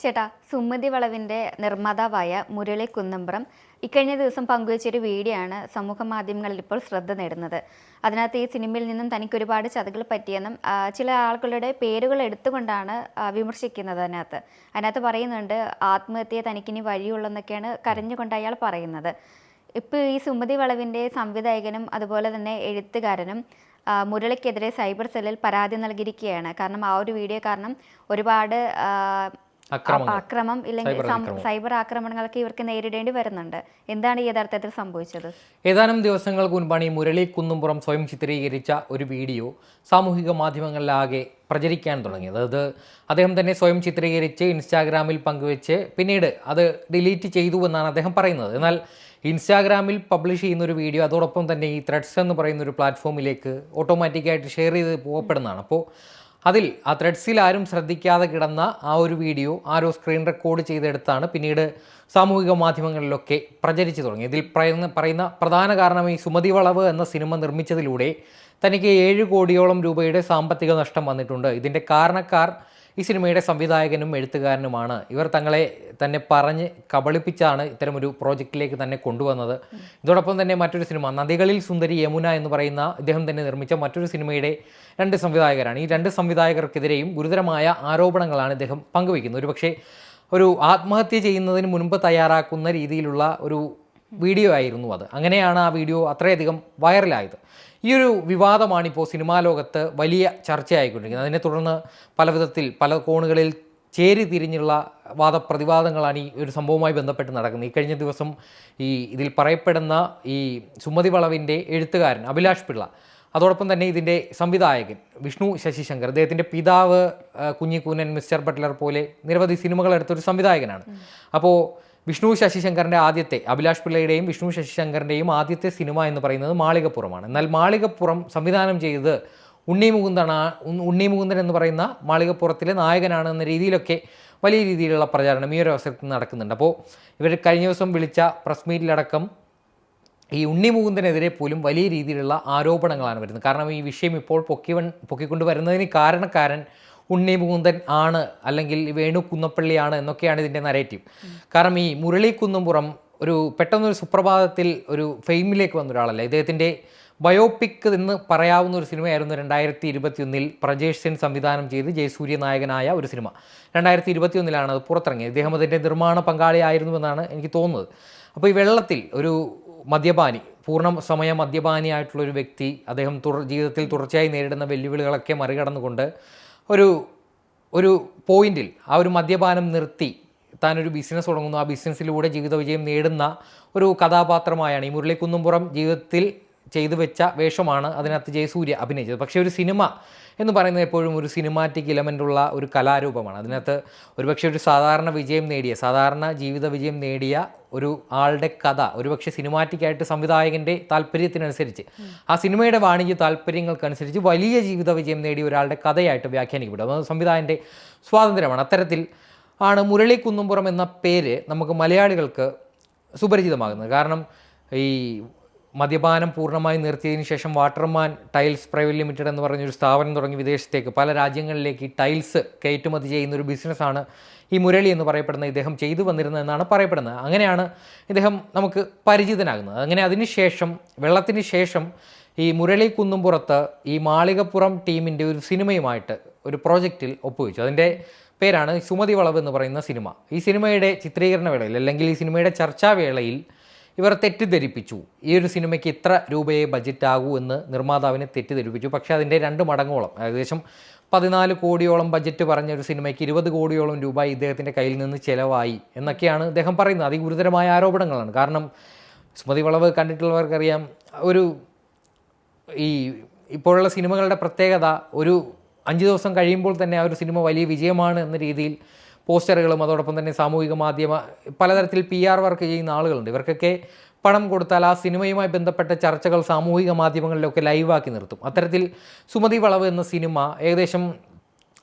ചേട്ടാ, സുമതി വളവിൻ്റെ നിർമ്മാതാവായ മുരളി കുന്നമ്പ്രം ഇക്കഴിഞ്ഞ ദിവസം പങ്കുവച്ചൊരു വീഡിയോ ആണ് സമൂഹ മാധ്യമങ്ങളിൽ ഇപ്പോൾ ശ്രദ്ധ നേടുന്നത്. അതിനകത്ത് ഈ സിനിമയിൽ നിന്നും തനിക്ക് ഒരുപാട് ചതികൾ പറ്റിയെന്നും ചില ആളുകളുടെ പേരുകൾ എടുത്തുകൊണ്ടാണ് വിമർശിക്കുന്നത്. അതിനകത്ത് പറയുന്നുണ്ട് ആത്മഹത്യയെ തനിക്കിനി വഴിയുള്ളെന്നൊക്കെയാണ് കരഞ്ഞുകൊണ്ട് അയാൾ പറയുന്നത്. ഇപ്പോൾ ഈ സുമതി വളവിൻ്റെ സംവിധായകനും അതുപോലെ തന്നെ എഴുത്തുകാരനും മുരളിക്കെതിരെ സൈബർ സെല്ലിൽ പരാതി നൽകിയിരിക്കുകയാണ്. കാരണം ആ ഒരു വീഡിയോ കാരണം ഒരുപാട് അക്രമം ഇല്ലെങ്കിൽ സൈബർ ആക്രമണങ്ങളൊക്കെ ഇവർക്ക് നേരിടേണ്ടി വരുന്നുണ്ട്. എന്താണ് ഈ യഥാർത്ഥത്തിൽ സംഭവിച്ചത്? ഏതാനും ദിവസങ്ങൾക്ക് മുൻപാണ് ഈ മുരളി കുന്നുംപുറം സ്വയം ചിത്രീകരിച്ച ഒരു വീഡിയോ സാമൂഹിക മാധ്യമങ്ങളിലാകെ പ്രചരിക്കാൻ തുടങ്ങിയത്. അത് അദ്ദേഹം തന്നെ സ്വയം ചിത്രീകരിച്ച് ഇൻസ്റ്റാഗ്രാമിൽ പങ്കുവെച്ച് പിന്നീട് അത് ഡിലീറ്റ് ചെയ്തു എന്നാണ് അദ്ദേഹം പറയുന്നത്. എന്നാൽ ഇൻസ്റ്റാഗ്രാമിൽ പബ്ലിഷ് ചെയ്യുന്ന ഒരു വീഡിയോ അതോടൊപ്പം തന്നെ ഈ ത്രെഡ്സ് എന്ന് പറയുന്ന ഒരു പ്ലാറ്റ്ഫോമിലേക്ക് ഓട്ടോമാറ്റിക്കായിട്ട് ഷെയർ ചെയ്ത് പോകപ്പെടുന്നതാണ്. അപ്പോൾ അതിൽ ആ ത്രെഡ്സിൽ ആരും ശ്രദ്ധിക്കാതെ കിടന്ന ആ ഒരു വീഡിയോ ആരോ സ്ക്രീൻ റെക്കോർഡ് ചെയ്തെടുത്താണ് പിന്നീട് സാമൂഹിക മാധ്യമങ്ങളിലൊക്കെ പ്രചരിച്ചു തുടങ്ങി. ഇതിൽ പറയുന്ന പ്രധാന കാരണം ഈ സുമതി വളവ് എന്ന സിനിമ നിർമ്മിച്ചതിലൂടെ തനിക്ക് 7 കോടിയോളം രൂപയുടെ സാമ്പത്തിക നഷ്ടം വന്നിട്ടുണ്ട്. ഇതിൻ്റെ കാരണക്കാർ ഈ സിനിമയുടെ സംവിധായകനും എഴുത്തുകാരനുമാണ്. ഇവർ തങ്ങളെ തന്നെ പറഞ്ഞ് കബളിപ്പിച്ചാണ് ഇത്തരമൊരു പ്രോജക്റ്റിലേക്ക് തന്നെ കൊണ്ടുവന്നത്. ഇതോടൊപ്പം തന്നെ മറ്റൊരു സിനിമ നദികളിൽ സുന്ദരി യമുന എന്ന് പറയുന്ന ഇദ്ദേഹം തന്നെ നിർമ്മിച്ച മറ്റൊരു സിനിമയുടെ 2 സംവിധായകരാണ്. ഈ 2 സംവിധായകർക്കെതിരെയും ഗുരുതരമായ ആരോപണങ്ങളാണ് ഇദ്ദേഹം പങ്കുവയ്ക്കുന്നത്. ഒരുപക്ഷെ ഒരു ആത്മഹത്യ ചെയ്യുന്നതിന് മുൻപ് തയ്യാറാക്കുന്ന രീതിയിലുള്ള ഒരു വീഡിയോ ആയിരുന്നു അത്. അങ്ങനെയാണ് ആ വീഡിയോ അത്രയധികം വൈറലായത്. ഈ ഒരു വിവാദമാണ് ഇപ്പോൾ സിനിമാ ലോകത്ത് വലിയ ചർച്ചയായിക്കൊണ്ടിരിക്കുന്നത്. അതിനെ തുടർന്ന് പല കോണുകളിൽ ചേരി തിരിഞ്ഞുള്ള വാദപ്രതിവാദങ്ങളാണ് ഈ ഒരു സംഭവവുമായി ബന്ധപ്പെട്ട് നടക്കുന്നത്. ഈ കഴിഞ്ഞ ദിവസം ഇതിൽ പറയപ്പെടുന്ന ഈ സുമതി വളവിൻ്റെ എഴുത്തുകാരൻ അഭിലാഷ് പിള്ള, അതോടൊപ്പം തന്നെ ഇതിൻ്റെ സംവിധായകൻ വിഷ്ണു ശശിശങ്കർ, അദ്ദേഹത്തിൻ്റെ പിതാവ് കുഞ്ഞിക്കൂനൻ, മിസ്റ്റർ ബട്ട്ലർ പോലെ നിരവധി സിനിമകൾ എടുത്തൊരു സംവിധായകനാണ്. അപ്പോൾ വിഷ്ണു ശശിശങ്കറിൻ്റെ ആദ്യത്തെ, അഭിലാഷ് പിള്ളയുടെയും വിഷ്ണു ശശിശങ്കറിൻ്റെയും ആദ്യത്തെ സിനിമ എന്ന് പറയുന്നത് മാളികപ്പുറമാണ്. എന്നാൽ മാളികപ്പുറം സംവിധാനം ചെയ്തത് ഉണ്ണി മുകുന്ദൻ എന്ന് പറയുന്ന മാളികപ്പുറത്തിലെ നായകനാണ് എന്ന രീതിയിലൊക്കെ വലിയ രീതിയിലുള്ള പ്രചാരണം ഈ ഒരു അവസരത്തിൽ നടക്കുന്നുണ്ട്. അപ്പോൾ ഇവർ കഴിഞ്ഞ ദിവസം വിളിച്ച പ്രസ് മീറ്റിലടക്കം ഈ ഉണ്ണി മുകുന്ദനെതിരെ പോലും വലിയ രീതിയിലുള്ള ആരോപണങ്ങളാണ് വരുന്നത്. കാരണം ഈ വിഷയം ഇപ്പോൾ പൊക്കിക്കൊണ്ട് വരുന്നതിന് കാരണക്കാരൻ ഉണ്ണി മുകുന്ദൻ ആണ്, അല്ലെങ്കിൽ വേണു കുന്നപ്പള്ളിയാണ് എന്നൊക്കെയാണ് ഇതിൻ്റെ നരേറ്റീവ്. കാരണം ഈ മുരളി കുന്നുംപുറം പെട്ടെന്നൊരു സുപ്രഭാതത്തിൽ ഒരു ഫെയിമിലേക്ക് വന്ന ഒരാളല്ല. ഇദ്ദേഹത്തിൻ്റെ ബയോപിക് എന്ന് പറയാവുന്ന ഒരു സിനിമയായിരുന്നു 2021 പ്രജേഷ് സെൻ സംവിധാനം ചെയ്ത് ജയസൂര്യ നായകനായ ഒരു സിനിമ. 2021 അത് പുറത്തിറങ്ങിയത്. ഇദ്ദേഹം അതിൻ്റെ നിർമ്മാണ പങ്കാളിയായിരുന്നുവെന്നാണ് എനിക്ക് തോന്നുന്നത്. അപ്പോൾ ഈ വെള്ളത്തിൽ ഒരു മദ്യപാനി, പൂർണ്ണ സമയ മദ്യപാനിയായിട്ടുള്ളൊരു വ്യക്തി, അദ്ദേഹം ജീവിതത്തിൽ തുടർച്ചയായി നേരിടുന്ന വെല്ലുവിളികളൊക്കെ മറികടന്നുകൊണ്ട് ഒരു പോയിന്റിൽ ആ ഒരു മദ്യപാനം നിർത്തി താനൊരു ബിസിനസ് തുടങ്ങുന്നു. ആ ബിസിനസ്സിലൂടെ ജീവിത വിജയം നേടുന്ന ഒരു കഥാപാത്രമായാണ് ഈ മുരളി കുന്നുംപുറം ജീവിതത്തിൽ ചെയ്തു വെച്ച വേഷമാണ് അതിനകത്ത് ജയസൂര്യ അഭിനയിച്ചത്. പക്ഷേ ഒരു സിനിമ എന്ന് പറയുന്നത് എപ്പോഴും ഒരു സിനിമാറ്റിക് ഇലമെൻ്റുള്ള ഒരു കലാരൂപമാണ്. അതിനകത്ത് ഒരുപക്ഷെ ഒരു സാധാരണ ജീവിത വിജയം നേടിയ ഒരു ആളുടെ കഥ ഒരുപക്ഷെ സിനിമാറ്റിക്കായിട്ട് സംവിധായകൻ്റെ താല്പര്യത്തിനനുസരിച്ച്, ആ സിനിമയുടെ വാണിജ്യ താല്പര്യങ്ങൾക്കനുസരിച്ച് വലിയ ജീവിത വിജയം നേടിയ ഒരാളുടെ കഥയായിട്ട് വ്യാഖ്യാനിക്കപ്പെടും. അത് സംവിധായകൻ്റെ സ്വാതന്ത്ര്യമാണ്. അത്തരത്തിൽ ആണ് മുരളി കുന്നുംപുറം എന്ന പേര് നമുക്ക് മലയാളികൾക്ക് സുപരിചിതമാകുന്നത്. കാരണം ഈ മദ്യപാനം പൂർണ്ണമായി നിർത്തിയതിനു ശേഷം വാട്ടർമാൻ ടൈൽസ് പ്രൈവറ്റ് ലിമിറ്റഡ് എന്ന് പറഞ്ഞൊരു സ്ഥാപനം തുടങ്ങി വിദേശത്തേക്ക് പല രാജ്യങ്ങളിലേക്ക് ഈ ടൈൽസ് കയറ്റുമതി ചെയ്യുന്ന ഒരു ബിസിനസ്സാണ് ഈ മുരളി എന്ന് പറയപ്പെടുന്ന ഇദ്ദേഹം ചെയ്തു വന്നിരുന്നതെന്നാണ് പറയപ്പെടുന്നത്. അങ്ങനെയാണ് ഇദ്ദേഹം നമുക്ക് പരിചിതനാകുന്നത്. അങ്ങനെ അതിനുശേഷം വെള്ളത്തിന് ശേഷം ഈ മുരളി കുന്നുംപുറത്ത് ഈ മാളികപ്പുറം ടീമിൻ്റെ ഒരു സിനിമയുമായിട്ട് ഒരു പ്രോജക്റ്റിൽ ഒപ്പുവെച്ചു. അതിൻ്റെ പേരാണ് സുമതി വളവ് എന്ന് പറയുന്ന സിനിമ. ഈ സിനിമയുടെ ചിത്രീകരണ വേളയിൽ, അല്ലെങ്കിൽ ഈ സിനിമയുടെ ചർച്ചാവേളയിൽ ഇവർ തെറ്റിദ്ധരിപ്പിച്ചു. ഈ ഒരു സിനിമയ്ക്ക് ഇത്ര രൂപയെ ബഡ്ജറ്റ് ആകൂ എന്ന് നിർമ്മാതാവിനെ തെറ്റിദ്ധരിപ്പിച്ചു. പക്ഷേ അതിൻ്റെ 2 മടങ്ങോളം, ഏകദേശം 14 കോടിയോളം ബഡ്ജറ്റ് പറഞ്ഞ ഒരു സിനിമയ്ക്ക് 20 കോടിയോളം രൂപ ഇദ്ദേഹത്തിൻ്റെ കയ്യിൽ നിന്ന് ചിലവായി എന്നൊക്കെയാണ് ഇദ്ദേഹം പറയുന്നത്. അതിഗുരുതരമായ ആരോപണങ്ങളാണ്. കാരണം സുമതി വളവ് കണ്ടിട്ടുള്ളവർക്കറിയാം, ഇപ്പോഴുള്ള സിനിമകളുടെ പ്രത്യേകത ഒരു 5 ദിവസം കഴിയുമ്പോൾ തന്നെ ആ ഒരു സിനിമ വലിയ വിജയമാണ് എന്ന രീതിയിൽ പോസ്റ്ററുകളും അതോടൊപ്പം തന്നെ സാമൂഹിക മാധ്യമ പലതരത്തിൽ PR വർക്ക് ചെയ്യുന്ന ആളുകളുണ്ട്. ഇവർക്കൊക്കെ പണം കൊടുത്താൽ ആ സിനിമയുമായി ബന്ധപ്പെട്ട ചർച്ചകൾ സാമൂഹിക മാധ്യമങ്ങളിലൊക്കെ ലൈവാക്കി നിർത്തും. അത്തരത്തിൽ സുമതി വളവ് എന്ന സിനിമ ഏകദേശം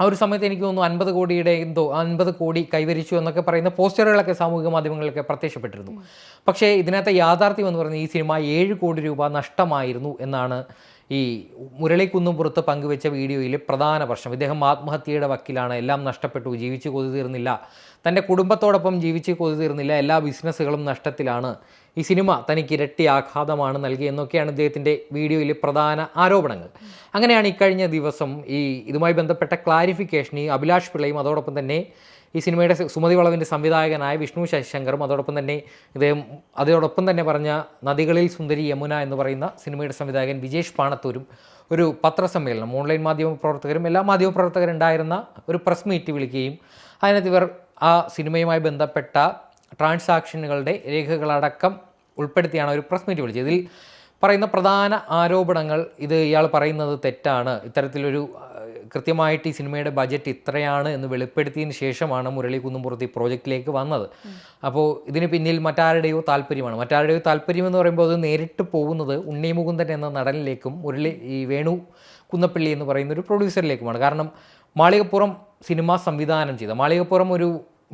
ആ ഒരു സമയത്ത് എനിക്ക് തോന്നുന്നു 50 കോടി കൈവരിച്ചു എന്നൊക്കെ പറയുന്ന പോസ്റ്ററുകളൊക്കെ സാമൂഹിക മാധ്യമങ്ങളിലൊക്കെ പ്രത്യക്ഷപ്പെട്ടിരുന്നു. പക്ഷേ ഇതിനകത്തെ യാഥാർത്ഥ്യം എന്ന് പറയുന്നത് ഈ സിനിമ 7 കോടി രൂപ നഷ്ടമായിരുന്നു എന്നാണ് ഈ മുരളി കുന്നുംപുറത്ത് പങ്കുവെച്ച വീഡിയോയിൽ പ്രധാന പ്രശ്നം, ഇദ്ദേഹം ആത്മഹത്യയുടെ വക്കിലാണ്, എല്ലാം നഷ്ടപ്പെട്ടു, ജീവിച്ച് കൊതി തീർന്നില്ല, തൻ്റെ കുടുംബത്തോടൊപ്പം ജീവിച്ച് കൊതി തീർന്നില്ല, എല്ലാ ബിസിനസ്സുകളും നഷ്ടത്തിലാണ്, ഈ സിനിമ തനിക്ക് ഇരട്ടി ആഘാതമാണ് നൽകിയെന്നൊക്കെയാണ് ഇദ്ദേഹത്തിൻ്റെ വീഡിയോയിലെ പ്രധാന ആരോപണങ്ങൾ. അങ്ങനെയാണ് ഇക്കഴിഞ്ഞ ദിവസം ഇതുമായി ബന്ധപ്പെട്ട ക്ലാരിഫിക്കേഷൻ ഈ അഭിലാഷ് പിള്ളയും അതോടൊപ്പം തന്നെ ഈ സിനിമയുടെ സുമതി വളവിൻ്റെ സംവിധായകനായ വിഷ്ണു ശശിശങ്കറും അതോടൊപ്പം തന്നെ അതോടൊപ്പം തന്നെ പറഞ്ഞ നദികളിൽ സുന്ദരി യമുന എന്ന് പറയുന്ന സിനിമയുടെ സംവിധായകൻ വിജേഷ് പാണത്തൂരും ഒരു പത്രസമ്മേളനം, ഓൺലൈൻ മാധ്യമപ്രവർത്തകരും എല്ലാ മാധ്യമപ്രവർത്തകരുണ്ടായിരുന്ന ഒരു പ്രസ് മീറ്റ് വിളിക്കുകയും അതിനകത്ത് ഇവർ ആ സിനിമയുമായി ബന്ധപ്പെട്ട ട്രാൻസാക്ഷനുകളുടെ രേഖകളടക്കം ഉൾപ്പെടുത്തിയാണ് ഒരു പ്രസ് മീറ്റ് വിളിച്ചത്. ഇതിൽ പറയുന്ന പ്രധാന ആരോപണങ്ങൾ, ഇയാൾ പറയുന്നത് തെറ്റാണ്, ഇത്തരത്തിലൊരു കൃത്യമായിട്ട് ഈ സിനിമയുടെ ബജറ്റ് ഇത്രയാണ് എന്ന് വെളിപ്പെടുത്തിയതിന് ശേഷമാണ് മുരളി കുന്നുംപുറത്ത് ഈ പ്രോജക്റ്റിലേക്ക് വന്നത്. അപ്പോൾ ഇതിന് പിന്നിൽ മറ്റാരുടെയോ താല്പര്യം എന്ന് പറയുമ്പോൾ അത് നേരിട്ട് പോകുന്നത് ഉണ്ണി മുകുന്ദൻ എന്ന നടനിലേക്കും വേണു കുന്നപ്പള്ളി എന്ന് പറയുന്ന ഒരു പ്രൊഡ്യൂസറിലേക്കുമാണ്. കാരണം മാളികപ്പുറം സിനിമ സംവിധാനം ചെയ്ത മാളികപ്പുറം ഒരു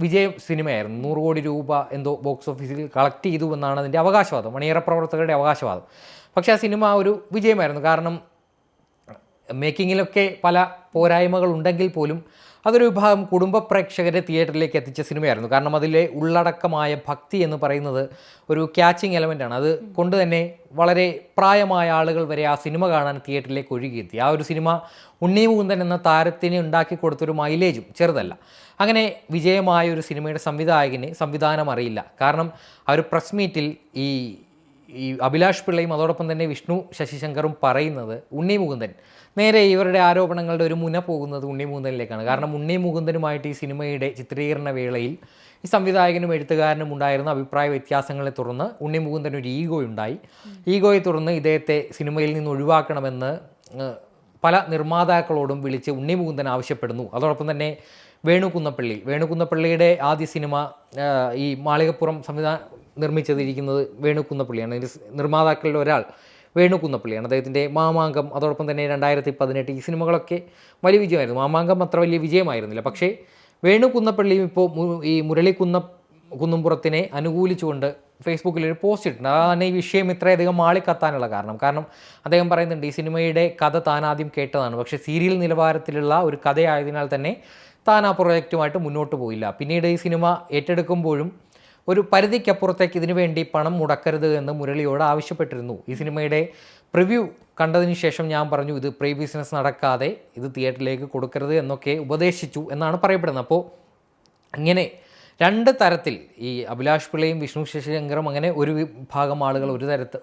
വിജയ സിനിമയായിരുന്നു, 100 കോടി രൂപ എന്തോ ബോക്സ് ഓഫീസിൽ കളക്ട് ചെയ്തു എന്നാണ് അതിൻ്റെ അവകാശവാദം, മണിയറ പ്രവർത്തകരുടെ അവകാശവാദം. പക്ഷേ ആ സിനിമ ഒരു വിജയമായിരുന്നു. കാരണം മേക്കിങ്ങിലൊക്കെ പല പോരായ്മകൾ ഉണ്ടെങ്കിൽ പോലും അതൊരു വിഭാഗം കുടുംബ പ്രേക്ഷകരെ തിയേറ്ററിലേക്ക് എത്തിച്ച സിനിമയായിരുന്നു. കാരണം അതിലെ ഉള്ളടക്കമായ ഭക്തി എന്ന് പറയുന്നത് ഒരു ക്യാച്ചിങ് എലമെൻ്റാണ്. അത് കൊണ്ട് തന്നെ വളരെ പ്രായമായ ആളുകൾ വരെ ആ സിനിമ കാണാൻ തിയേറ്ററിലേക്ക് ഒഴുകിയെത്തി. ആ ഒരു സിനിമ ഉണ്ണി മുകുന്ദൻ എന്ന താരത്തിന് ഉണ്ടാക്കി കൊടുത്തൊരു മൈലേജും ചെറുതല്ല. അങ്ങനെ വിജയമായ ഒരു സിനിമയുടെ സംവിധായകന് സംവിധാനം അറിയില്ല. കാരണം ആ ഒരു പ്രസ് മീറ്റിൽ ഈ അഭിലാഷ് പിള്ളയും അതോടൊപ്പം തന്നെ വിഷ്ണു ശശിശങ്കറും പറയുന്നത് ഉണ്ണി മുകുന്ദൻ, നേരെ ഇവരുടെ ആരോപണങ്ങളുടെ ഒരു മുന പോകുന്നത് ഉണ്ണി മുകുന്ദനിലേക്കാണ്. കാരണം ഉണ്ണി മുകുന്ദനുമായിട്ട് ഈ സിനിമയുടെ ചിത്രീകരണ വേളയിൽ ഈ സംവിധായകനും എഴുത്തുകാരനും ഉണ്ടായിരുന്ന അഭിപ്രായ വ്യത്യാസങ്ങളെ തുടർന്ന് ഉണ്ണി മുകുന്ദന് ഒരു ഈഗോയെ തുടർന്ന് ഇദ്ദേഹത്തെ സിനിമയിൽ നിന്ന് ഒഴിവാക്കണമെന്ന് പല നിർമ്മാതാക്കളോടും വിളിച്ച് ഉണ്ണി മുകുന്ദൻ ആവശ്യപ്പെടുന്നു. അതോടൊപ്പം തന്നെ വേണു കുന്നപ്പള്ളിയുടെ ആദ്യ സിനിമ ഈ മാളികപ്പുറം നിർമ്മിച്ചതിരിക്കുന്നത് വേണു കുന്നപ്പള്ളിയാണ്. അതിൻ്റെ നിർമ്മാതാക്കളിൽ ഒരാൾ വേണു കുന്നപ്പള്ളിയാണ്. അദ്ദേഹത്തിൻ്റെ മാമാങ്കം, അതോടൊപ്പം തന്നെ 2018 ഈ സിനിമകളൊക്കെ വലിയ വിജയമായിരുന്നു. മാമാങ്കം അത്ര വലിയ വിജയമായിരുന്നില്ല. പക്ഷേ വേണു കുന്നപ്പള്ളിയും ഇപ്പോൾ ഈ മുരളി കുന്നുംപുറത്തിനെ അനുകൂലിച്ചുകൊണ്ട് ഫേസ്ബുക്കിൽ ഒരു പോസ്റ്റ് ഇട്ടിട്ടുണ്ട്. അതാണ് ഈ വിഷയം ഇത്രയധികം മാളിക്കത്താനുള്ള കാരണം അദ്ദേഹം പറയുന്നുണ്ട്, ഈ സിനിമയുടെ കഥ താൻ ആദ്യം കേട്ടതാണ്, പക്ഷേ സീരിയൽ നിലവാരത്തിലുള്ള ഒരു കഥയായതിനാൽ തന്നെ താൻ ആ പ്രോജക്റ്റുമായിട്ട് മുന്നോട്ട് പോയില്ല. പിന്നീട് ഈ സിനിമ ഏറ്റെടുക്കുമ്പോഴും ഒരു പരിധിക്കപ്പുറത്തേക്ക് ഇതിനു വേണ്ടി പണം മുടക്കരുത് എന്ന് മുരളിയോട് ആവശ്യപ്പെട്ടിരുന്നു. ഈ സിനിമയുടെ പ്രിവ്യൂ കണ്ടതിന് ശേഷം ഞാൻ പറഞ്ഞു, ഇത് പ്രീ ബിസിനസ് നടക്കാതെ ഇത് തിയേറ്ററിലേക്ക് കൊടുക്കരുത് എന്നൊക്കെ ഉപദേശിച്ചു എന്നാണ് പറയപ്പെടുന്നത്. അപ്പോൾ ഇങ്ങനെ രണ്ട് തരത്തിൽ ഈ അഭിലാഷ് പിള്ളയും വിഷ്ണു ശശിശങ്കറും അങ്ങനെ ഒരു വിഭാഗം ആളുകൾ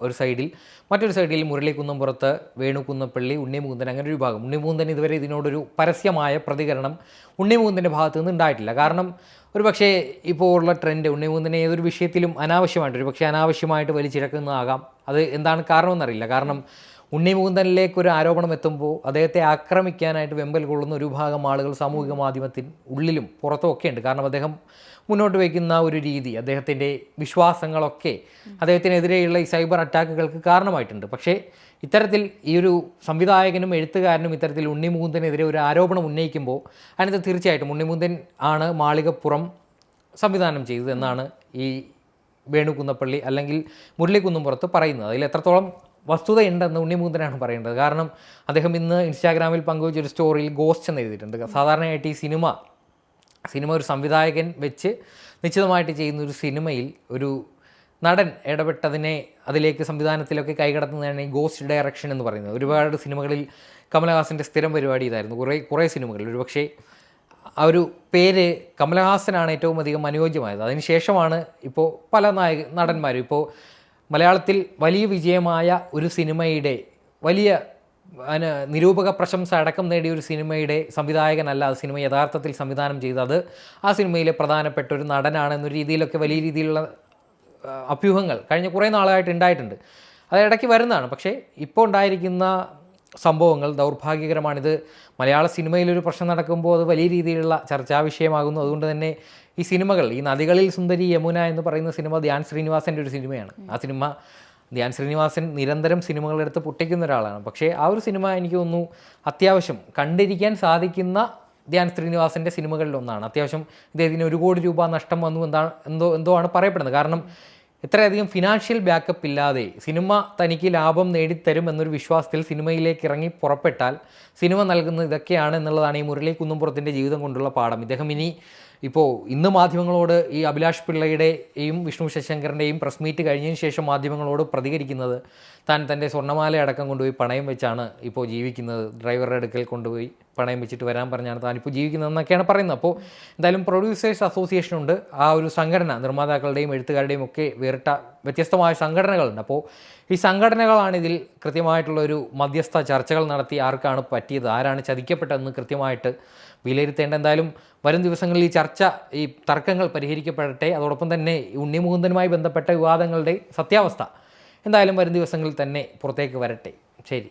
ഒരു സൈഡിൽ, മറ്റൊരു സൈഡിൽ മുരളി കുന്നംപുറത്ത് വേണു കുന്നപ്പള്ളി, ഉണ്ണി മുകുന്ദൻ, അങ്ങനെ ഒരു വിഭാഗം. ഉണ്ണി മുകുന്ദൻ ഇതുവരെ ഇതിനോടൊരു പരസ്യമായ പ്രതികരണം ഉണ്ണി മുകുന്ദൻ്റെ ഭാഗത്തു നിന്ന് ഉണ്ടായിട്ടില്ല. കാരണം ഒരു പക്ഷേ ഇപ്പോൾ ഉള്ള ട്രെൻഡ് ഉണ്ണി മുകുന്ദനെ ഏതൊരു വിഷയത്തിലും അനാവശ്യമായിട്ട് വലിച്ചിഴക്കുന്നതാകാം. അത് എന്താണ് കാരണമെന്നറിയില്ല. കാരണം ഉണ്ണി മുകുന്ദനിലേക്ക് ഒരു ആരോപണം എത്തുമ്പോൾ അദ്ദേഹത്തെ ആക്രമിക്കാനായിട്ട് വെമ്പൽ കൊള്ളുന്ന ഒരു വിഭാഗം ആളുകൾ സാമൂഹിക മാധ്യമത്തിൽ ഉള്ളിലും പുറത്തും ഒക്കെ ഉണ്ട്. കാരണം അദ്ദേഹം മുന്നോട്ട് വയ്ക്കുന്ന ഒരു രീതി, അദ്ദേഹത്തിൻ്റെ വിശ്വാസങ്ങളൊക്കെ അദ്ദേഹത്തിനെതിരെയുള്ള ഈ സൈബർ അറ്റാക്കുകൾക്ക് കാരണമായിട്ടുണ്ട്. പക്ഷേ ഇത്തരത്തിൽ ഈ ഒരു സംവിധായകനും എഴുത്തുകാരനും ഇത്തരത്തിൽ ഉണ്ണി മുകുന്ദനെതിരെ ഒരു ആരോപണം ഉന്നയിക്കുമ്പോൾ അതിനകത്ത് തീർച്ചയായിട്ടും ഉണ്ണി മുകുന്ദൻ ആണ് മാളികപ്പുറം സംവിധാനം ചെയ്തത് എന്നാണ് ഈ വേണു കുന്നപ്പള്ളി അല്ലെങ്കിൽ മുരളി കുന്നുംപുറത്ത് പറയുന്നത്. അതിൽ എത്രത്തോളം വസ്തുതയുണ്ടെന്ന് ഉണ്ണി മുകുന്ദനാണ് പറയേണ്ടത്. കാരണം അദ്ദേഹം ഇന്ന് ഇൻസ്റ്റാഗ്രാമിൽ പങ്കുവച്ചൊരു സ്റ്റോറിയിൽ ഗോസ്റ്റ് എന്ന് എഴുതിയിട്ടുണ്ട്. സാധാരണയായിട്ട് ഈ സിനിമ ഒരു സംവിധായകൻ വെച്ച് നിശ്ചിതമായിട്ട് ചെയ്യുന്ന ഒരു സിനിമയിൽ ഒരു നടൻ ഇടപെട്ടതിനെ അതിലേക്ക് സംവിധാനത്തിലൊക്കെ കൈകടത്തുന്നതാണ് ഈ ഗോസ്റ്റ് ഡയറക്ഷൻ എന്ന് പറയുന്നത്. ഒരുപാട് സിനിമകളിൽ കമലഹാസൻ്റെ സ്ഥിരം പരിപാടി ഇതായിരുന്നു. കുറേ സിനിമകളിൽ ഒരുപക്ഷെ ആ ഒരു പേര് കമലഹാസനാണ് ഏറ്റവും അധികം അനുയോജ്യമായത്. അതിനുശേഷമാണ് ഇപ്പോൾ പല നടന്മാരും ഇപ്പോൾ മലയാളത്തിൽ വലിയ വിജയമായ ഒരു സിനിമയുടെ വലിയ നിരൂപക പ്രശംസ അടക്കം നേടിയ ഒരു സിനിമയുടെ സംവിധായകനല്ല ആ സിനിമ യഥാർത്ഥത്തിൽ സംവിധാനം ചെയ്തത്, ആ സിനിമയിലെ പ്രധാനപ്പെട്ട ഒരു നടനാണെന്നൊരു രീതിയിലൊക്കെ വലിയ രീതിയിലുള്ള അഭ്യൂഹങ്ങൾ കഴിഞ്ഞ കുറേ നാളായിട്ട് ഉണ്ടായിട്ടുണ്ട്. അത് ഇടയ്ക്ക് വരുന്നതാണ്. പക്ഷേ ഇപ്പോൾ ഉണ്ടായിരിക്കുന്ന സംഭവങ്ങൾ ദൗർഭാഗ്യകരമാണിത്. മലയാള സിനിമയിലൊരു പ്രശ്നം നടക്കുമ്പോൾ അത് വലിയ രീതിയിലുള്ള ചർച്ചാ വിഷയമാകുന്നു. അതുകൊണ്ട് തന്നെ ഈ സിനിമകൾ, ഈ നദികളിൽ സുന്ദരി യമുന എന്ന് പറയുന്ന സിനിമ ധ്യാൻ ശ്രീനിവാസൻ്റെ ഒരു സിനിമയാണ്. ആ സിനിമ ധ്യാൻ ശ്രീനിവാസൻ നിരന്തരം സിനിമകളെടുത്ത് പൊട്ടിക്കുന്ന ഒരാളാണ്. പക്ഷേ ആ ഒരു സിനിമ എനിക്ക് തോന്നുന്നു അത്യാവശ്യം കണ്ടിരിക്കാൻ സാധിക്കുന്ന ധ്യാൻ ശ്രീനിവാസൻ്റെ സിനിമകളിലൊന്നാണ്. അത്യാവശ്യം ഇദ്ദേഹത്തിന് 1 കോടി രൂപ നഷ്ടം വന്നു എന്തോ ആണ് പറയപ്പെടുന്നത്. കാരണം ഇത്രയധികം ഫിനാൻഷ്യൽ ബാക്കപ്പ് ഇല്ലാതെ സിനിമ തനിക്ക് ലാഭം നേടിത്തരും എന്നൊരു വിശ്വാസത്തിൽ സിനിമയിലേക്ക് ഇറങ്ങി പുറപ്പെട്ടാൽ സിനിമ നൽകുന്നത് ഇതൊക്കെയാണ് എന്നുള്ളതാണ് ഈ മുരളി കുന്നുംപുറത്തിൻ്റെ ജീവിതം കൊണ്ടുള്ള പാഠം. ഇദ്ദേഹം ഇനി ഇപ്പോൾ ഇന്ന് മാധ്യമങ്ങളോട് ഈ അഭിലാഷ് പിള്ളയുടെയും വിഷ്ണു ശശിശങ്കറിൻ്റെയും പ്രസ് മീറ്റ് കഴിഞ്ഞതിന് ശേഷം മാധ്യമങ്ങളോട് പ്രതികരിക്കുന്നത് താൻ തൻ്റെ സ്വർണ്ണമാല അടക്കം കൊണ്ടുപോയി പണയം വെച്ചാണ് ഇപ്പോൾ ജീവിക്കുന്നത്, ഡ്രൈവറുടെ അടുക്കൽ കൊണ്ടുപോയി പണയം വെച്ചിട്ട് വരാൻ പറഞ്ഞാണ് താനിപ്പോൾ ജീവിക്കുന്നതെന്നൊക്കെയാണ് പറയുന്നത്. അപ്പോൾ എന്തായാലും പ്രൊഡ്യൂസേഴ്സ് അസോസിയേഷൻ ഉണ്ട്, ആ ഒരു സംഘടന നിർമ്മാതാക്കളുടെയും എഴുത്തുകാരുടെയും ഒക്കെ വേറിട്ട വ്യത്യസ്തമായ സംഘടനകളുണ്ട്. അപ്പോൾ ഈ സംഘടനകളാണ് ഇതിൽ കൃത്യമായിട്ടുള്ളൊരു മധ്യസ്ഥ ചർച്ചകൾ നടത്തി ആർക്കാണ് പറ്റിയത്, ആരാണ് ചതിക്കപ്പെട്ടതെന്ന് കൃത്യമായിട്ട് വിലയിരുത്തേണ്ട. എന്തായാലും വരും ദിവസങ്ങളിൽ ഈ തർക്കങ്ങൾ പരിഹരിക്കപ്പെടട്ടെ. അതോടൊപ്പം തന്നെ ഉണ്ണി മുകുന്ദനുമായി ബന്ധപ്പെട്ട വിവാദങ്ങളുടെ സത്യാവസ്ഥ എന്തായാലും വരും ദിവസങ്ങളിൽ തന്നെ പുറത്തേക്ക് വരട്ടെ. ശരി.